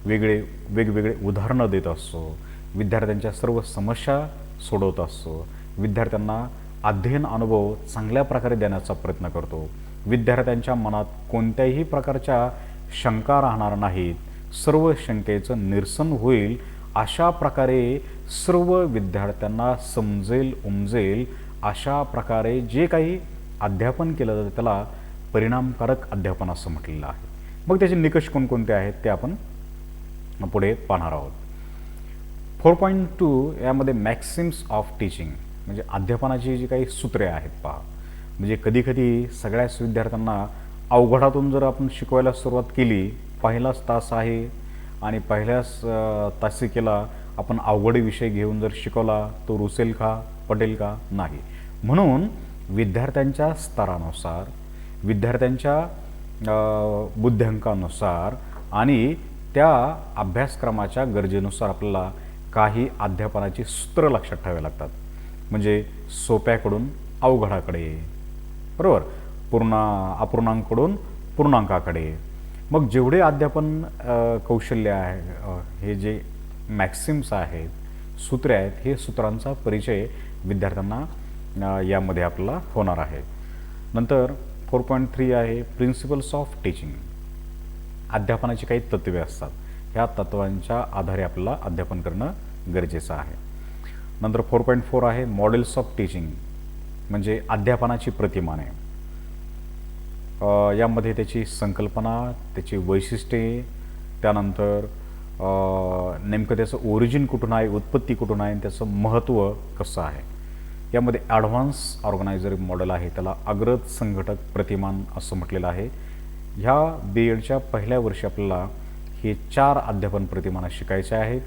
वेगवेगळे उदाहरणं देत असतो, विद्यार्थ्यांच्या सर्व समस्या सोडवत असतो, विद्यार्थ्यांना अध्ययन अनुभव चांगल्या प्रकारे देण्याचा प्रयत्न करतो, विद्यार्थ्यांच्या मनात कोणत्याही प्रकारच्या शंका राहणार नाहीत, सर्व शंकेचं निरसन होईल अशा प्रकारे सर्व विद्यार्थ्यांना समजेल उमजेल अशा प्रकारे जे काही अध्यापन केलं जातं त्याला परिणामकारक अध्यापन असं म्हटलेलं आहे. मग त्याचे निकष कोणकोणते आहेत ते आपण पुढे पाहणार आहोत. 4.2 यामध्ये मॅक्सिम्स ऑफ टीचिंग, म्हणजे अध्यापनाची जी काही सूत्रे आहेत पहा. म्हणजे कधीकधी सगळ्याच विद्यार्थ्यांना अवघडातून जर आपण शिकवायला सुरुवात केली, पहिलाच तास आहे आणि पहिल्याच तासिकेला आपण अवघड विषय घेऊन जर शिकवला तो रुसेल का, पटेल का, नाही. म्हणून विद्यार्थ्यांच्या स्तरानुसार, विद्यार्थ्यांच्या बुद्ध्यांकानुसार आणि त्या अभ्यासक्रमाच्या गरजेनुसार आपल्याला काही अध्यापनाची सूत्र लक्षात ठेवावी लागतात. म्हणजे सोप्याकडून अवघडाकडे, बरोबर, अपूर्णांकडून पूर्णांकाकडे. मग जेवढे अध्यापन कौशल्य आहे, हे जे मॅक्सिम्स आहेत, सूत्रे आहेत, हे सूत्रांचा परिचय विद्यार्थ्यांना यामध्ये आपल्याला होणार आहे. नंतर 4.3 आहे प्रिन्सिपल्स ऑफ टीचिंग, अध्यापनाची काही तत्त्वे असतात, ह्या तत्वांच्या आधारे आपल्याला अध्यापन करणं गरजेचं आहे. नंतर 4.4 आहे मॉडेल्स ऑफ टीचिंग, म्हणजे अध्यापनाची प्रतिमाने. यामध्ये त्याची संकल्पना, त्याची वैशिष्ट्ये, त्यानंतर नेमकं त्याचं ओरिजिन कुठून आहे, उत्पत्ती कुठून आहे, त्याचं महत्त्व कसं आहे. यामध्ये ॲडव्हान्स ऑर्गनायझर मॉडेल आहे, त्याला अग्रज संघटक प्रतिमान असं म्हटलेलं आहे. ह्या BEdच्या पहिल्या वर्षी आपल्याला हे 4 अध्यापन प्रतिमानं शिकायचे आहेत.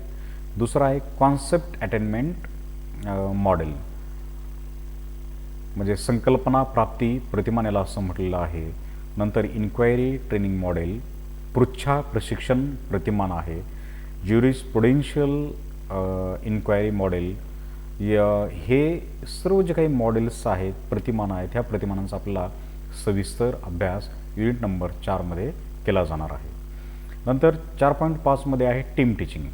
दुसरं आहे कॉन्सेप्ट अटेनमेंट मॉडेल, म्हणजे संकल्पना प्राप्ती प्रतिमान याला असं म्हटलेलं आहे. नंतर इन्क्वायरी ट्रेनिंग मॉडेल, पृच्छा प्रशिक्षण प्रतिमान आहे. ज्युरिस्प्रुडेन्शियल इन्क्वायरी मॉडेल, हे सर्व जे काही मॉडेल्स आहेत, प्रतिमान आहेत, ह्या प्रतिमानांचा आपल्याला सविस्तर अभ्यास युनिट नंबर 4 मध्ये केला जाणार आहे. नंतर 4.5 मध्ये आहे टीम टीचिंग.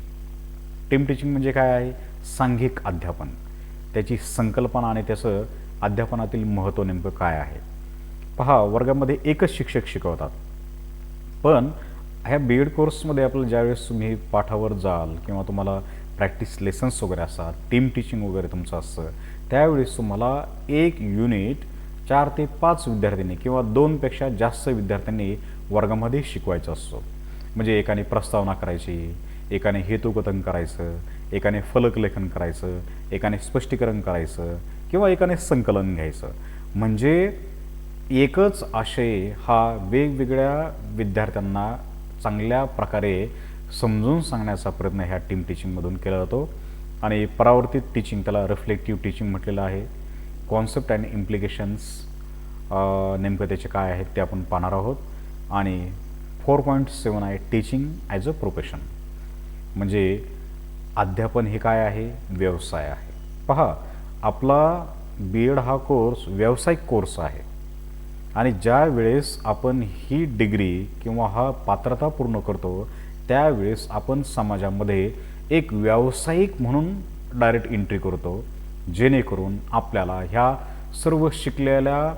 टीम टीचिंग म्हणजे काय आहे, सांघिक अध्यापन, त्याची संकल्पना आणि त्याचं अध्यापनातील महत्त्व नेमकं काय आहे. पहा, वर्गामध्ये एकच शिक्षक शिकवतात, पण ह्या BEd कोर्समध्ये आपल्याला ज्यावेळेस तुम्ही पाठावर जाल किंवा तुम्हाला प्रॅक्टिस लेसन्स वगैरे असतात, टीम टीचिंग वगैरे तुमचं असतं, त्यावेळेस तुम्हाला एक युनिट 4 ते 5 विद्यार्थ्यांनी किंवा 2पेक्षा जास्त विद्यार्थ्यांनी वर्गामध्ये शिकवायचं असतो. म्हणजे एकाने प्रस्तावना करायची, एकाने हेतुकथन करायचं, एकाने फलकलेखन करायचं, एकाने स्पष्टीकरण करायचं किंवा एकाने संकलन घ्यायचं. म्हणजे एकच आशय हा वेगवेगळ्या विद्यार्थ्यांना चांगल्या प्रकारे समजून सांगण्याचा प्रयत्न ह्या टीम टीचिंगमधून केला जातो. आणि परावर्तित टीचिंग, त्याला रिफ्लेक्टिव्ह टीचिंग म्हटलेलं आहे. कॉन्सेप्ट अँड इम्प्लिकेशन्स नेमकं त्याचे काय आहेत ते आपण पाहणार आहोत. आणि 4.7 आहे टीचिंग ॲज अ प्रोफेशन, म्हणजे अध्यापन हे काय आहे, व्यवसाय आहे. पहा, आपला BEd हा कोर्स व्यावसायिक कोर्स आहे आणि ज्या वेळेस आपण ही डिग्री किंवा हा पात्रता पूर्ण करतो त्यावेळेस आपण समाजामध्ये एक व्यावसायिक म्हणून डायरेक्ट एंट्री करतो, जेणेकरून आपल्याला ह्या सर्व शिकलेल्या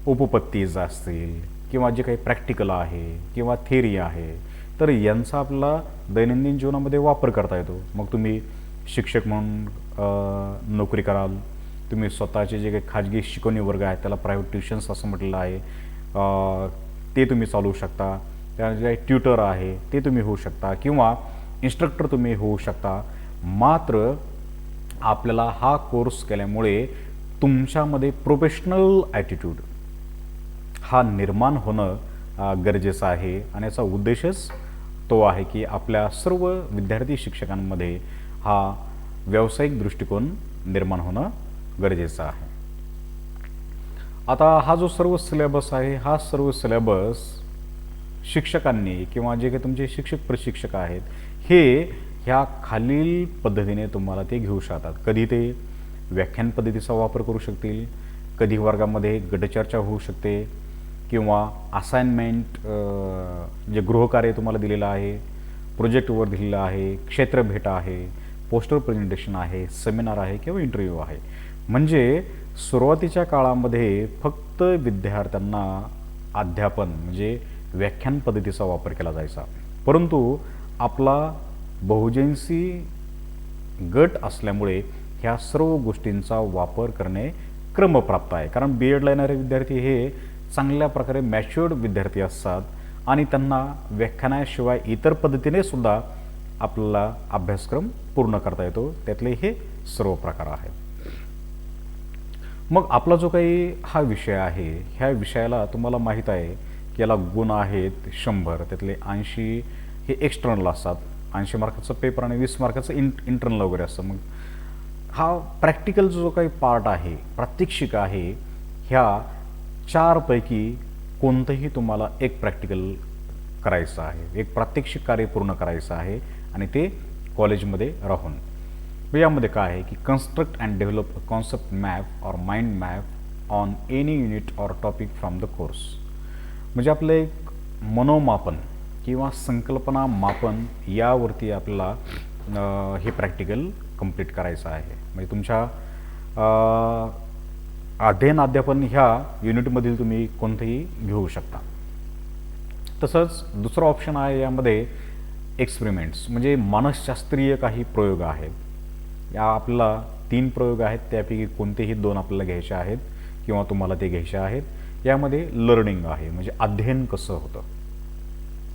उपपत्तीज असतील किंवा जे काही प्रॅक्टिकल आहे किंवा थेरी आहे, तर यांचा आपल्याला दैनंदिन जीवनामध्ये वापर करता येतो. मग तुम्ही शिक्षक म्हणून नोकरी कराल, तुम्ही स्वतःचे जे काही खाजगी शिकवणी वर्ग आहेत त्याला प्रायव्हेट ट्युशन्स असं म्हटलेलं आहे, ते तुम्ही चालवू शकता. त्या जे ट्युटर आहे ते तुम्ही होऊ शकता किंवा इन्स्ट्रक्टर तुम्ही होऊ शकता. मात्र आपल्याला हा कोर्स केल्यामुळे तुमच्यामध्ये प्रोफेशनल ॲटिट्यूड हा निर्माण होणं गरजेचं आहे आणि याचा उद्देशच तो आहे की आपल्या सर्व विद्यार्थी शिक्षकांमध्ये हा व्यावसायिक दृष्टिकोन निर्माण होणं गरजेचं आहे. आता हा जो सर्व सिलेबस आहे, हा सर्व सिलेबस शिक्षकांनी किंवा जे काही तुमचे शिक्षक प्रशिक्षक आहेत हे ह्या खालील पद्धतीने तुम्हाला ते घेऊ शकतात. कधी ते व्याख्यान पद्धतीचा वापर करू शकतील, कधी वर्गामध्ये गटचर्चा होऊ शकते किंवा असाइनमेंट, जे गृहकार्य तुम्हाला दिलेलं आहे, प्रोजेक्टवर दिलेलं आहे, क्षेत्रभेट आहे, पोस्टर प्रेझेंटेशन आहे, सेमिनार आहे किंवा इंटरव्ह्यू आहे. म्हणजे सुरुवातीच्या काळामध्ये फक्त विद्यार्थ्यांना अध्यापन म्हणजे व्याख्यान पद्धतीचा वापर केला जायचा, परंतु आपला बहुजनसी गट असल्यामुळे ह्या सर्व गोष्टींचा वापर करणे क्रमप्राप्त आहे. कारण बी एडला येणारे विद्यार्थी हे चांगल्या प्रकारे मॅच्युअर्ड विद्यार्थी असतात आणि त्यांना व्याख्यानाशिवाय इतर पद्धतीने सुद्धा आपल्याला अभ्यासक्रम पूर्ण करता येतो. त्यातले हे सर्व प्रकार आहेत. मग आपला जो काही हा विषय आहे, ह्या विषयाला तुम्हाला माहीत आहे की याला गुण आहेत 100, त्यातले 80 हे एक्सटर्नल असतात, 80 मार्काचं पेपर आणि 20 मार्काचं इंटर्नल वगैरे असतं. मग हा प्रॅक्टिकल जो काही पार्ट आहे, प्रात्यक्षिक आहे, ह्या 4 पैकी कोणतंही तुम्हाला एक प्रॅक्टिकल करायचं आहे, एक प्रात्यक्षिक कार्य पूर्ण करायचं आहे आणि ते कॉलेजमध्ये राहून. यामध्ये काय आहे की construct and develop a concept map or mind map on any unit or topic from the course. म्हणजे आपलं एक मनोमापन किंवा संकल्पना मापन यावरती आपल्याला हे प्रॅक्टिकल कंप्लीट करायचं आहे. म्हणजे तुमच्या अध्ययन ह्या युनिटमधील तुम्ही कोणतेही घेऊ शकता. तसंच दुसरा ऑप्शन आहे यामध्ये एक्सपेरिमेंट्स, म्हणजे मानसशास्त्रीय काही प्रयोग आहेत. या आपल्याला 3 प्रयोग आहेत, त्यापैकी कोणतेही 2 आपल्याला घ्यायचे आहेत किंवा तुम्हाला ते घ्यायचे आहेत. यामध्ये लर्निंग आहे, म्हणजे अध्ययन कसं होतं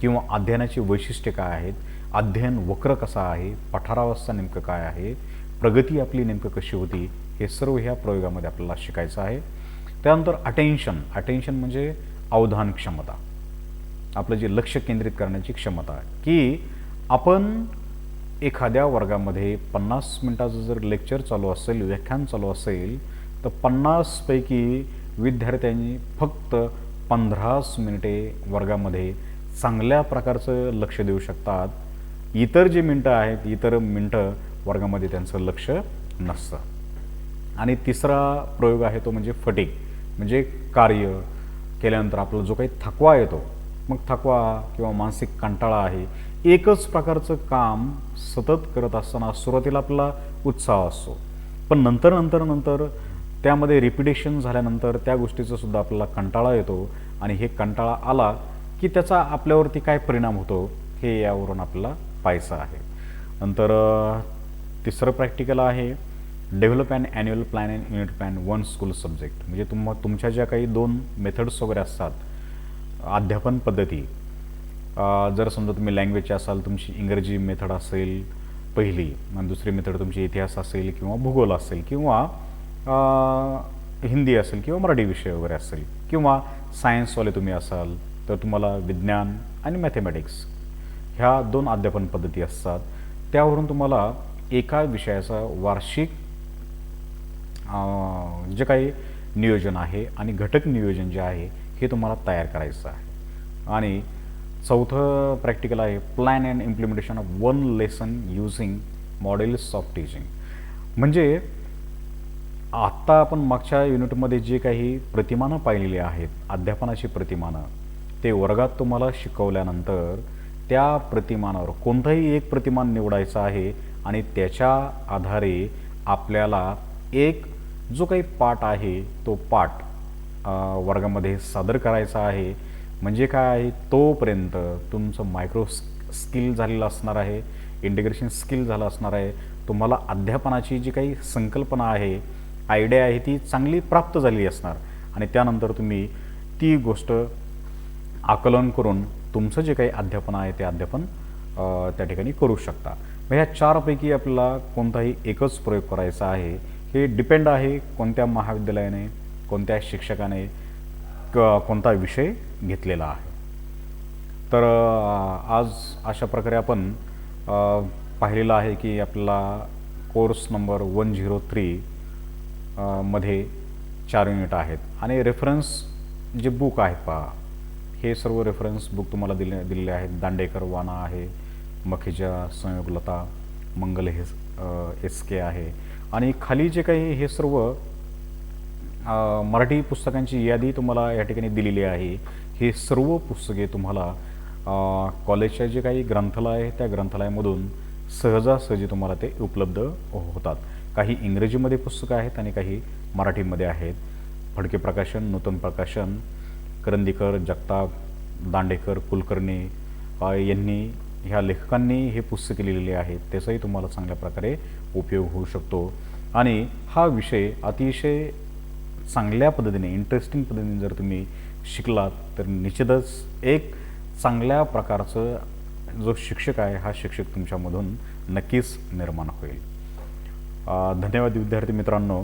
किंवा अध्ययनाची वैशिष्ट्ये काय आहेत, अध्ययन वक्र कसा आहे, पठारावस्था नेमकं काय आहे, प्रगती आपली नेमकं कशी होती, हे सर्व ह्या प्रयोगामध्ये आपल्याला शिकायचं आहे. त्यानंतर अटेन्शन म्हणजे अवधान क्षमता, आपलं जे लक्ष केंद्रित करण्याची क्षमता, की आपण एखाद्या वर्गामध्ये 50 मिनिटाचं जर लेक्चर चालू असेल, व्याख्यान चालू असेल, तर 50 पैकी विद्यार्थ्यांनी फक्त 15 मिनिटे वर्गामध्ये चांगल्या प्रकारचं लक्ष देऊ शकतात. इतर जे मिनटं आहेत, इतर मिनटं वर्गामध्ये त्यांचं लक्ष नसतं. आणि तिसरा प्रयोग आहे तो म्हणजे फटीग, म्हणजे कार्य केल्यानंतर आपला जो काही थकवा येतो, मग थकवा किंवा मानसिक कंटाळा आहे, एकच प्रकारचं काम सतत करत असताना सुरुवातीला आपला उत्साह असतो, पण नंतर त्यामध्ये रिपिटेशन झाल्यानंतर त्या गोष्टीचा सुद्धा आपल्याला कंटाळा येतो आणि हे कंटाळा आला की त्याचा आपल्यावरती काय परिणाम होतो हे यावरून आपल्याला पाहायचं आहे. नंतर तिसरं प्रॅक्टिकल आहे develop and annual plan and unit plan one school subject. म्हणजे तुमच्या ज्या काही 2 मेथड्स वगैरे असतात अध्यापन पद्धती, जर समजा तुम्ही लँग्वेजचे असाल, तुमची इंग्रजी मेथड असेल पहिली, मग दुसरी मेथड तुमची इतिहास असेल किंवा भूगोल असेल किंवा हिंदी असेल किंवा मराठी विषय वगैरे असेल किंवा सायन्सवाले तुम्ही असाल तर तुम्हाला विज्ञान आणि मॅथमॅटिक्स ह्या 2 अध्यापन पद्धती असतात. त्यावरून तुम्हाला एका विषयाचा वार्षिक जे काही नियोजन आहे आणि घटक नियोजन जे आहे हे तुम्हाला तयार करायचं आहे. आणि चौथं प्रॅक्टिकल आहे plan and implementation of one lesson using models of teaching. म्हणजे आत्ता आपण मागच्या युनिटमध्ये जे काही प्रतिमानं पाहिलेली आहेत, अध्यापनाची प्रतिमानं, ते वर्गात तुम्हाला शिकवल्यानंतर त्या प्रतिमानावर कोणतंही एक प्रतिमान निवडायचं आहे आणि त्याच्या आधारे आपल्याला एक जो काही पाठ आहे तो पाठ वर्गामध्ये सादर करायचा आहे. म्हणजे काय आहे, तोपर्यंत तुमचं मायक्रो स्किल झालेलं असणार आहे, इंटिग्रेशन स्किल झालं असणार आहे, तुम्हाला अध्यापनाची जी काही संकल्पना आहे, आयडिया आहे, ती चांगली प्राप्त झालेली असणार आणि त्यानंतर तुम्ही ती गोष्ट आकलन करून तुमचं जे काही अध्यापन आहे ते अध्यापन त्या ठिकाणी करू शकता. मग ह्या चारपैकी आपल्याला कोणताही एकच प्रयोग करायचा आहे. हे डिपेंड आहे कोणत्या महाविद्यालयाने, कोणत्या शिक्षकाने कोणता विषय घेतलेला आहे. तर आज अशा प्रकारे आपण पाहिलेलं आहे की आपल्याला कोर्स नंबर 103 मध्ये 4 युनिट आहेत आणि रेफरन्स जे बुक आहेत पहा, हे सर्व रेफरन्स बुक तुम्हाला दिलेले आहेत. दांडेकर वाना आहे, मखिजा संयोगलता, मंगल SK आहे आणि खाली जे काही हे सर्व मराठी पुस्तकांची यादी तुम्हाला या ठिकाणी दिलेली आहे. हे सर्व पुस्तके तुम्हाला कॉलेजच्या जे काही ग्रंथालय आहे त्या ग्रंथालयामधून सहजासहजी तुम्हाला ते उपलब्ध होतात. काही इंग्रजीमध्ये पुस्तकं आहेत आणि काही मराठीमध्ये आहेत. फडके प्रकाशन, नूतन प्रकाशन, करंदीकर, जगताप, दांडेकर, कुलकर्णी यांनी, ह्या लेखकांनी हे पुस्तके लिहिलेली आहेत. त्याचाही तुम्हाला चांगल्या प्रकारे उपयोग होऊ शकतो आणि हा विषय अतिशय चांगल्या पद्धतीने, इंटरेस्टिंग पद्धतीने जर तुम्ही शिकलात तर निश्चितच एक चांगल्या प्रकारचं जो शिक्षक आहे हा शिक्षक तुमच्यामधून नक्कीच निर्माण होईल. धन्यवाद विद्यार्थी मित्रांनो.